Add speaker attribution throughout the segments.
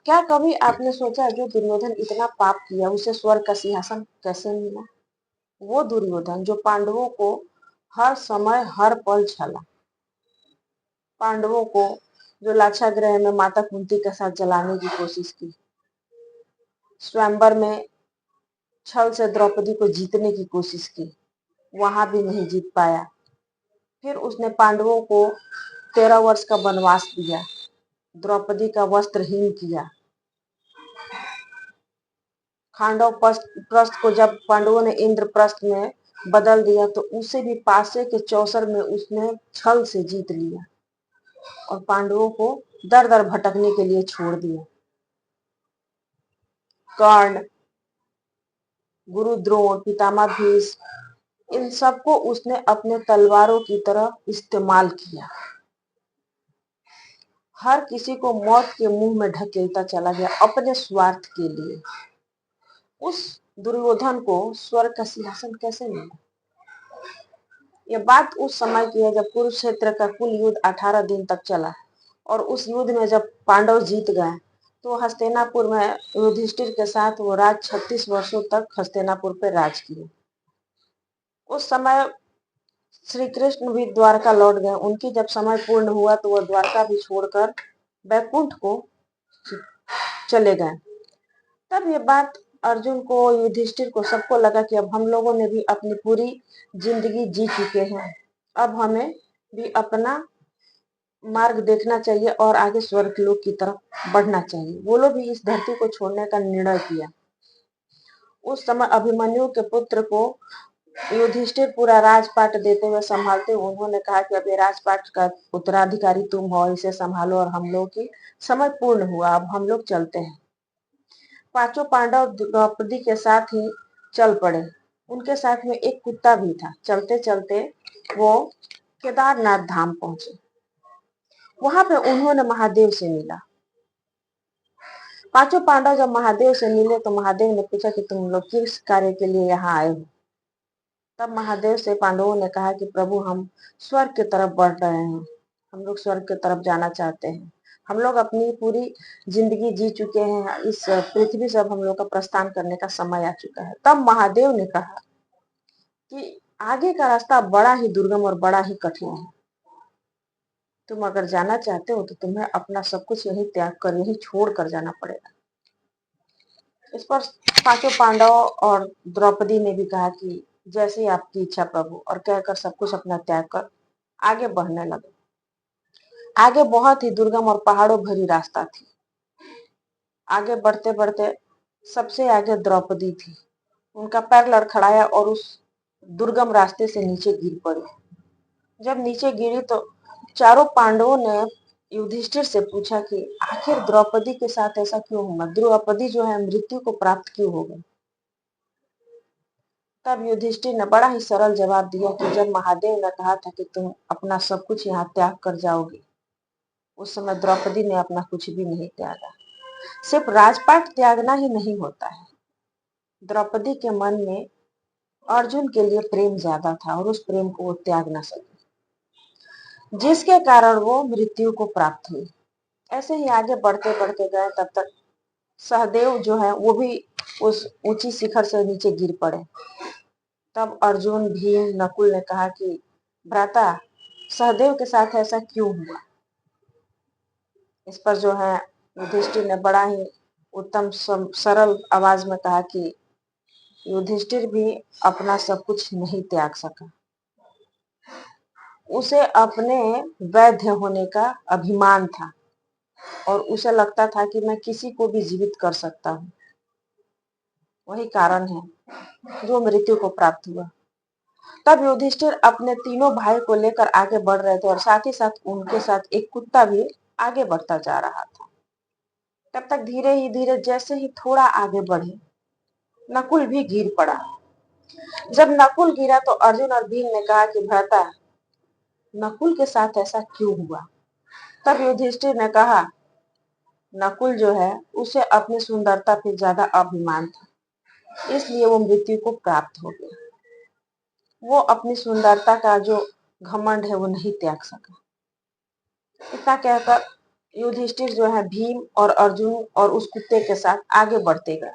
Speaker 1: क्या कभी आपने सोचा जो दुर्योधन इतना पाप किया उसे स्वर्ग का सिंहासन कैसे मिला? वो दुर्योधन जो पांडवों को हर समय हर पल छला, पांडवों को जो लाक्षागृह में माता कुंती के साथ जलाने की कोशिश की, स्वयंवर में छल से द्रौपदी को जीतने की कोशिश की, वहां भी नहीं जीत पाया। फिर उसने पांडवों को 13 वर्ष का वनवास दिया, द्रौपदी का वस्त्रहीन किया। खांडव प्रस्थ को जब पांडवों ने इंद्रप्रस्थ में बदल दिया तो उसे भी पासे के चौसर में उसने छल से जीत लिया और पांडवों को दर दर भटकने के लिए छोड़ दिया। कर्ण, गुरु द्रोण, पितामह भीष्म, इन सबको उसने अपने तलवारों की तरह इस्तेमाल किया। हर किसी को मौत के मुंह में ढकेलता चला गया अपने स्वार्थ के लिए। उस दुर्योधन को स्वर्ग का सिंहासन कैसे मिला? ये बात उस समय की है जब कुरुक्षेत्र का कुल युद्ध 18 दिन तक चला और उस युद्ध में जब पांडव जीत गए तो हस्तिनापुर में युधिष्ठिर के साथ वो राज 36 वर्षों तक हस्तिनापुर पे राज किए। उस समय श्री कृष्ण भी द्वारका लौट गए। उनकी जब समय पूर्ण हुआ तो वह द्वारका भी छोड़कर बैकुंठ को चले गए। तब ये बात अर्जुन को, युधिष्ठिर को, सबको लगा कि अब हम लोगों ने भी अपनी पूरी जिंदगी जी चुके हैं, अब हमें भी अपना मार्ग देखना चाहिए और आगे स्वर्ग लोक की तरफ बढ़ना चाहिए। वो लोग भी इस धरती को छोड़ने का निर्णय किया। उस समय अभिमन्यु के पुत्र को युधिष्ठिर पूरा राजपाट देते हुए संभालते, उन्होंने कहा कि अब ये राजपाट का उत्तराधिकारी तुम हो, इसे संभालो और हम लोग की समय पूर्ण हुआ, अब हम लोग चलते हैं। पांचों पांडव द्रौपदी के साथ ही चल पड़े। उनके साथ में एक कुत्ता भी था। चलते चलते वो केदारनाथ धाम पहुंचे। वहां पे उन्होंने महादेव से मिला। पांचों पांडव जब महादेव से मिले तो महादेव ने पूछा कि तुम लोग किस कार्य के लिए यहाँ आए हो? तब महादेव से पांडवों ने कहा कि प्रभु, हम स्वर्ग की तरफ बढ़ रहे हैं, हम लोग स्वर्ग की तरफ जाना चाहते हैं, हम लोग अपनी पूरी जिंदगी जी चुके हैं, इस पृथ्वी से अब हम लोग का प्रस्थान करने का समय आ चुका है। तब महादेव ने कहा कि आगे का रास्ता बड़ा ही दुर्गम और बड़ा ही कठिन है, तुम अगर जाना चाहते हो तो तुम्हें अपना सब कुछ यही त्याग कर, यही छोड़ कर जाना पड़ेगा। इस पर पांचों पांडव और द्रौपदी ने भी कहा कि जैसे आपकी इच्छा प्रभु, और कहकर सब कुछ अपना त्याग कर आगे बढ़ने लगे। आगे बहुत ही दुर्गम और पहाड़ों भरी रास्ता थी। आगे बढ़ते बढ़ते सबसे आगे द्रौपदी थी। उनका पैर लड़खड़ाया और उस दुर्गम रास्ते से नीचे गिर पड़ी। जब नीचे गिरी तो चारों पांडवों ने युधिष्ठिर से पूछा कि आखिर द्रौपदी के साथ ऐसा क्यों हुआ, द्रौपदी जो है मृत्यु को प्राप्त क्यों हो गई? तब युधिष्ठिर ने बड़ा ही सरल जवाब दिया कि जब महादेव ने कहा था कि तुम अपना सब कुछ यहाँ त्याग कर जाओगे, उस समय द्रौपदी ने अपना कुछ भी नहीं त्यागा। सिर्फ राजपाट त्यागना ही नहीं होता है, द्रौपदी के मन में अर्जुन के लिए प्रेम ज्यादा था और उस प्रेम को वो त्याग ना सके, जिसके कारण वो मृत्यु को प्राप्त हुई। ऐसे ही आगे बढ़ते बढ़ते गए, तब तक सहदेव जो है वो भी उस ऊंची शिखर से नीचे गिर पड़े। तब अर्जुन, भीम, नकुल ने कहा कि भ्राता, सहदेव के साथ ऐसा क्यों हुआ? इस पर जो है युधिष्ठिर ने बड़ा ही उत्तम सरल आवाज में कहा कि युधिष्ठिर भी अपना सब कुछ नहीं त्याग सका। उसे अपने वैद्य होने का अभिमान था और उसे लगता था कि मैं किसी को भी जीवित कर सकता हूँ। वही कारण है जो मृत्यु को प्राप्त हुआ। तब युधिष्ठिर अपने तीनों भाई को लेकर आगे बढ़ रहे थे और साथ ही साथ उनके साथ एक कुत्ता भी आगे बढ़ता जा रहा था। तब तक धीरे ही धीरे जैसे ही थोड़ा आगे बढ़े, नकुल भी गिर पड़ा। जब नकुल गिरा तो अर्जुन और भीम ने कहा कि भ्राता, नकुल के साथ ऐसा क्यों हुआ? तब युधिष्ठिर ने कहा, नकुल जो है उसे अपनी सुंदरता पे ज्यादा अभिमान था, इसलिए वो मृत्यु को प्राप्त हो गया। वो अपनी सुंदरता का जो घमंड है वो नहीं त्याग सका। इतना कहकर युधिष्ठिर जो है भीम और अर्जुन और उस कुत्ते के साथ आगे बढ़ते गए।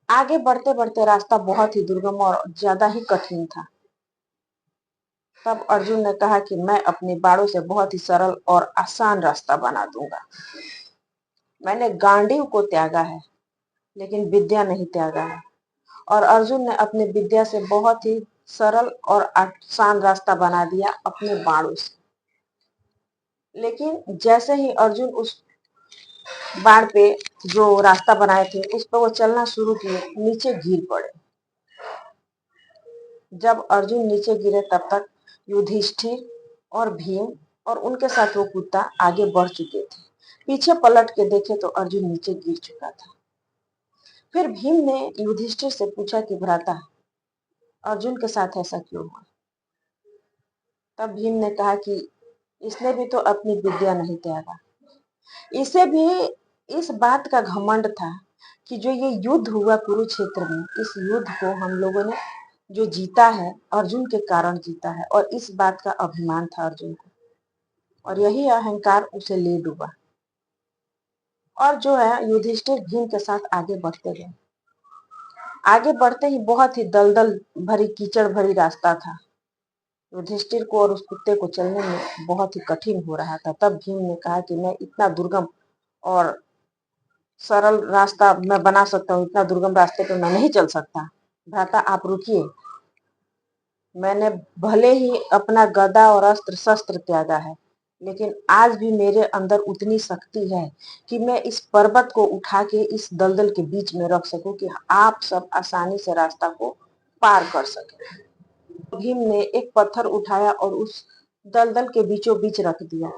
Speaker 1: आगे बढ़ते बढ़ते रास्ता बहुत ही दुर्गम और ज्यादा ही कठिन था। तब अर्जुन ने कहा कि मैं अपने बाणों से बहुत ही सरल और आसान रास्ता बना दूंगा। मैंने गांडीव को त्यागा है लेकिन विद्या नहीं त्यागा है। और अर्जुन ने अपनी विद्या से बहुत ही सरल और आसान रास्ता बना दिया अपने बाणों से। लेकिन जैसे ही अर्जुन उस बाण पे जो रास्ता बनाए थे उस पर वो चलना शुरू किए, नीचे गिर पड़े। जब अर्जुन नीचे गिरे तब तक युधिष्ठिर और भीम और उनके साथ वो कुत्ता आगे बढ़ चुके थे। पीछे पलट के देखे तो अर्जुन नीचे गिर चुका था। फिर भीम ने युधिष्ठिर से पूछा कि भ्राता, अर्जुन के साथ ऐसा क्यों हुआ? तब भीम ने कहा कि इसने भी तो अपनी विद्या नहीं त्यागा। इसे भी इस बात का घमंड था कि जो ये युद्ध हुआ कुरुक्षेत्र में, इस युद्ध को हम लोगों ने जो जीता है अर्जुन के कारण जीता है, और इस बात का अभिमान था अर्जुन को, और यही अहंकार उसे ले डूबा। और जो है युधिष्ठिर भीम के साथ आगे बढ़ते गए। आगे बढ़ते ही बहुत ही दलदल भरी कीचड़ भरी रास्ता था। युधिष्ठिर को और उस कुत्ते को चलने में बहुत ही कठिन हो रहा था। तब भीम ने कहा कि मैं इतना दुर्गम और सरल रास्ता मैं बना सकता हूँ, इतना दुर्गम रास्ते पे मैं नहीं चल सकता। भ्राता आप रुकिए, मैंने भले ही अपना गदा और अस्त्र शस्त्र त्यागा है, लेकिन आज भी मेरे अंदर उतनी शक्ति है कि मैं इस पर्वत को उठा के इस दलदल के बीच में रख सकूं कि आप सब आसानी से रास्ता को पार कर सके। भीम ने एक पत्थर उठाया और उस दलदल के बीचों बीच रख दिया।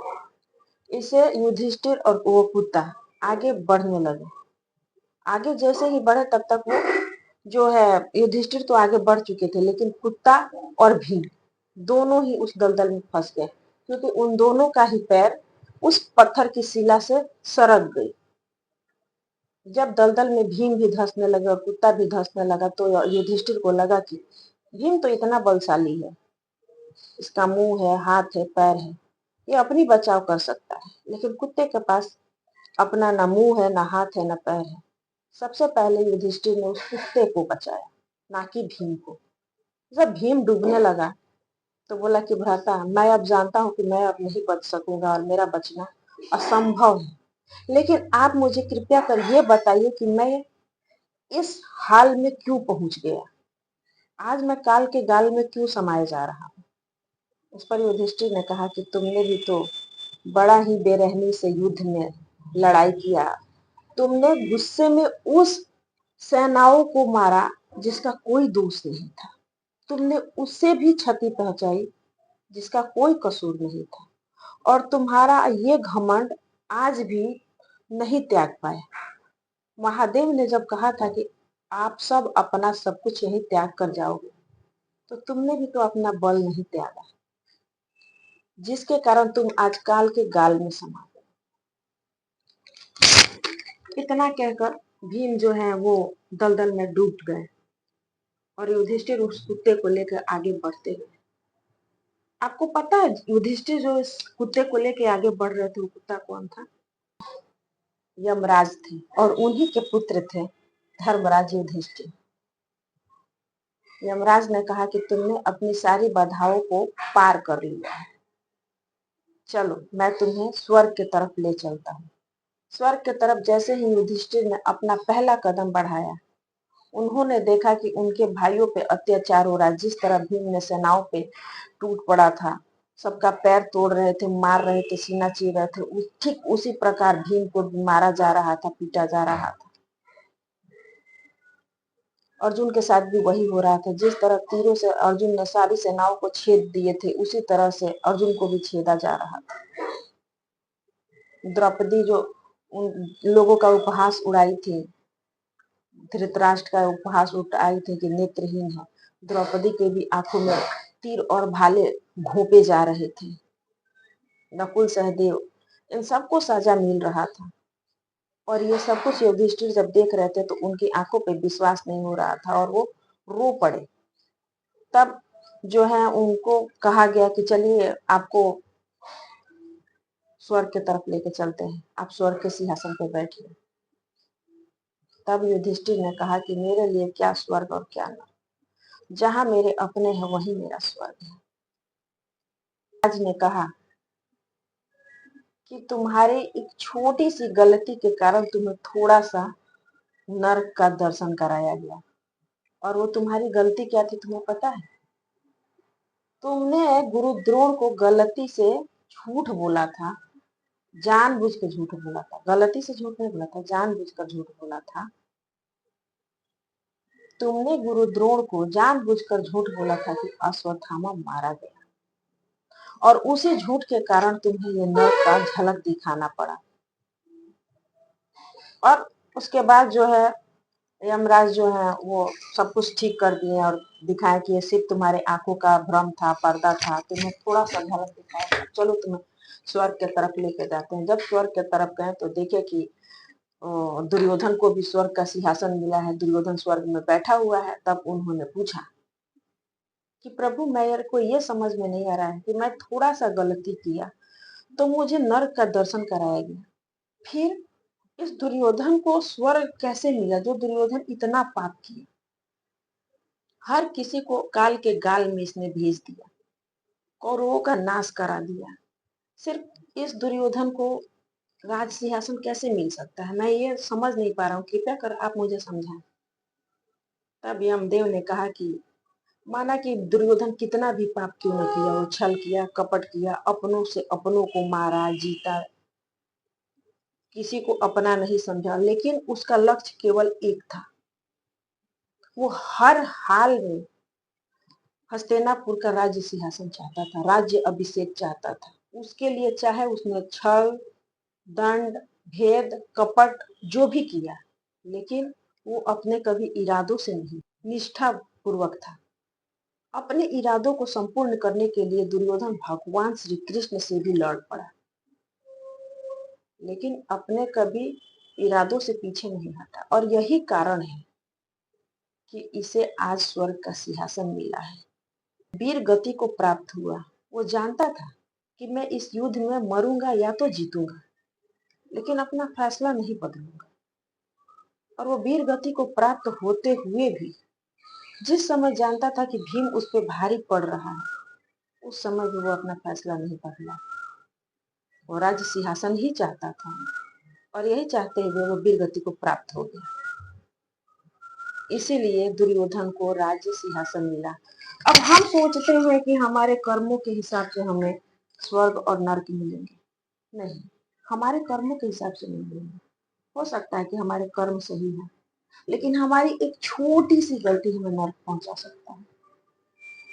Speaker 1: इसे युधिष्ठिर और वो कुत्ता आगे बढ़ने लगे। आगे जैसे ही बढ़े तब तक वो जो है युधिष्ठिर तो आगे बढ़ चुके थे, लेकिन कुत्ता और भीम दोनों ही उस दलदल में फंस गए, क्योंकि उन दोनों का ही पैर उस पत्थर की शिला से सरक गई। जब दलदल में भीम भी धंसने लगे और कुत्ता भी धंसने लगा तो युधिष्ठिर को लगा कि भीम तो इतना बलशाली है, इसका मुंह है, हाथ है, पैर है, ये अपनी बचाव कर सकता है, लेकिन कुत्ते के पास अपना ना मुंह है, ना हाथ है, ना पैर है। सबसे पहले युधिष्ठिर ने उस कुत्ते को बचाया, ना कि भीम को। जब भीम डूबने लगा तो बोला कि भ्राता, मैं अब जानता हूं कि मैं अब नहीं बच सकूंगा और मेरा बचना असंभव है, लेकिन आप मुझे कृपया कर ये बताइए कि मैं इस हाल में क्यों पहुंच गया, आज मैं काल के गाल में क्यों समाये जा रहा हूँ। उस पर युधिष्ठिर ने कहा कि तुमने भी तो बड़ा ही बेरहमी से युद्ध में लड़ाई किया, तुमने गुस्से में उस सेनाओं को मारा जिसका कोई दोष नहीं था, तुमने उससे भी क्षति पहुंचाई जिसका कोई कसूर नहीं था, और तुम्हारा ये घमंड आज भी नहीं त्याग पाया। महादेव ने जब कहा था कि आप सब अपना सब कुछ यही त्याग कर जाओगे, तो तुमने भी तो अपना बल नहीं त्यागा, जिसके कारण तुम आज काल के गाल में समा गए। इतना कहकर भीम जो है वो दलदल में डूब गए और युधिष्ठिर उस कुत्ते को लेकर आगे बढ़ते गए। आपको पता है युधिष्ठिर जो इस कुत्ते को लेकर आगे बढ़ रहे थे, वो कुत्ता कौन था? यमराज थे, और उन्हीं के पुत्र थे धर्मराज युधिष्ठिर। यमराज ने कहा कि तुमने अपनी सारी बाधाओं को पार कर लिया है, चलो मैं तुम्हें स्वर्ग की तरफ ले चलता हूँ। स्वर्ग की तरफ जैसे ही युधिष्ठिर ने अपना पहला कदम बढ़ाया, उन्होंने देखा कि उनके भाइयों पे अत्याचार हो रहा है। जिस तरह भीम ने सेनाओं पे टूट पड़ा था, सबका पैर तोड़ रहे थे, मार रहे थे, सीना चीर रहे थे, ठीक उसी प्रकार भीम को मारा जा रहा था, पीटा जा रहा था। अर्जुन के साथ भी वही हो रहा था। जिस तरह तीरों से अर्जुन ने सारी सेनाओं को छेद दिए थे, उसी तरह से अर्जुन को भी छेदा जा रहा था। द्रौपदी जो उन लोगों का उपहास उड़ाई थी, धृतराष्ट्र का उपहास उठाए थे कि नेत्रहीन है, द्रौपदी के भी आंखों में तीर और भाले घोंपे जा रहे थे। नकुल सहदेव इन सबको सजा मिल रहा था, और ये सब कुछ युधिष्ठिर जब देख रहे थे तो उनकी आंखों पे विश्वास नहीं हो रहा था और वो रो पड़े। तब जो है उनको कहा गया कि चलिए आपको स्वर्ग की तरफ लेके चलते हैं, आप स्वर्ग के सिंहासन पर बैठिए। तब युधिष्ठिर ने कहा कि मेरे लिए क्या स्वर्ग और क्या नरक, जहां मेरे अपने हैं वही मेरा स्वर्ग है। राज ने कहा कि तुम्हारी एक छोटी सी गलती के कारण तुम्हें थोड़ा सा नरक का दर्शन कराया गया, और वो तुम्हारी गलती क्या थी तुम्हें पता है? तुमने गुरु द्रोण को गलती से झूठ बोला था, जानबूझ के झूठ बोला था, गलती से झूठ नहीं बोला था, जानबूझकर झूठ बोला था। तुमने गुरु द्रोण को जानबूझकर झूठ बोला था कि अश्वत्थामा मारा गया, और उसी झूठ के कारण तुम्हें ये नरक का झलक दिखाना पड़ा। और उसके बाद जो है यमराज जो है वो सब कुछ ठीक कर दिए और दिखाया कि ये सिर्फ तुम्हारे आंखों का भ्रम था, पर्दा था, तुम्हें थोड़ा सा झलक दिखाया, चलो तुम्हें स्वर्ग के तरफ लेके जाते हैं। जब स्वर्ग के तरफ गए तो देखे कि दुर्योधन को भी स्वर्ग का सिंहासन मिला है, दुर्योधन स्वर्ग में बैठा हुआ है। तब उन्होंने पूछा कि प्रभु मेरे को ये समझ में नहीं आ रहा है कि मैं थोड़ा सा गलती किया तो मुझे नरक का दर्शन कराया गया, फिर इस दुर्योधन को स्वर्ग कैसे मिला जो दुर्योधन इतना पाप किया? हर किसी को काल के गाल में इसने भेज दिया, कौरवों का नाश करा दिया, सिर्फ इस दुर्योधन को राज सिंहासन कैसे मिल सकता है? मैं ये समझ नहीं पा रहा हूँ, कृपया कर आप मुझे समझाएं। तब यमदेव ने कहा कि माना कि दुर्योधन कितना भी पाप क्यों न किया, वो छल किया, कपट किया, अपनों से अपनों को मारा, जीता, किसी को अपना नहीं समझा, लेकिन उसका लक्ष्य केवल एक था, वो हर हाल में हस्तिनापुर का राज्य सिंहासन चाहता था, राज्य अभिषेक चाहता था। उसके लिए चाहे उसने छल, दंड, भेद, कपट जो भी किया, लेकिन वो अपने कभी इरादों से नहीं, निष्ठा पूर्वक था। अपने इरादों को संपूर्ण करने के लिए दुर्योधन भगवान श्री कृष्ण से भी लड़ पड़ा, लेकिन अपने कभी इरादों से पीछे नहीं हटा, और यही कारण है कि इसे आज स्वर्ग का सिंहासन मिला है, वीर गति को प्राप्त हुआ। वो जानता था कि मैं इस युद्ध में मरूंगा या तो जीतूंगा, लेकिन अपना फैसला नहीं बदलूंगा। और वो वीर गति को प्राप्त होते हुए भी जिस समय जानता था कि भीम उस पर भारी पड़ रहा है, उस समय भी वो अपना फैसला नहीं बदला। वो राज्य सिंहासन ही चाहता था, और यही चाहते हुए वो वीर गति को प्राप्त हो गया। इसीलिए दुर्योधन को राज्य सिंहासन मिला। अब हम सोचते हैं कि हमारे कर्मों के हिसाब से हमें स्वर्ग और नरक मिलेंगे, नहीं, हमारे कर्मों के हिसाब से नहीं मिलेंगे। हो सकता है कि हमारे कर्म सही है, लेकिन हमारी एक छोटी सी गलती हमें नरक पहुंचा सकता है।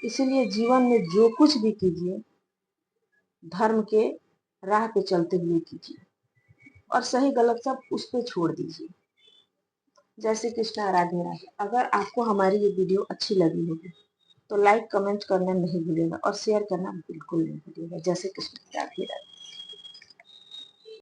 Speaker 1: इसीलिए जीवन में जो कुछ भी कीजिए, धर्म के राह पे चलते हुए कीजिए, और सही गलत सब उस पे छोड़ दीजिए। जय श्री कृष्णा, राधे राधे। अगर आपको हमारी ये वीडियो अच्छी लगी होगी तो लाइक कमेंट करना नहीं भूलिएगा, और शेयर करना बिल्कुल नहीं भूलिएगा। जय श्री कृष्ण, राधे राधे।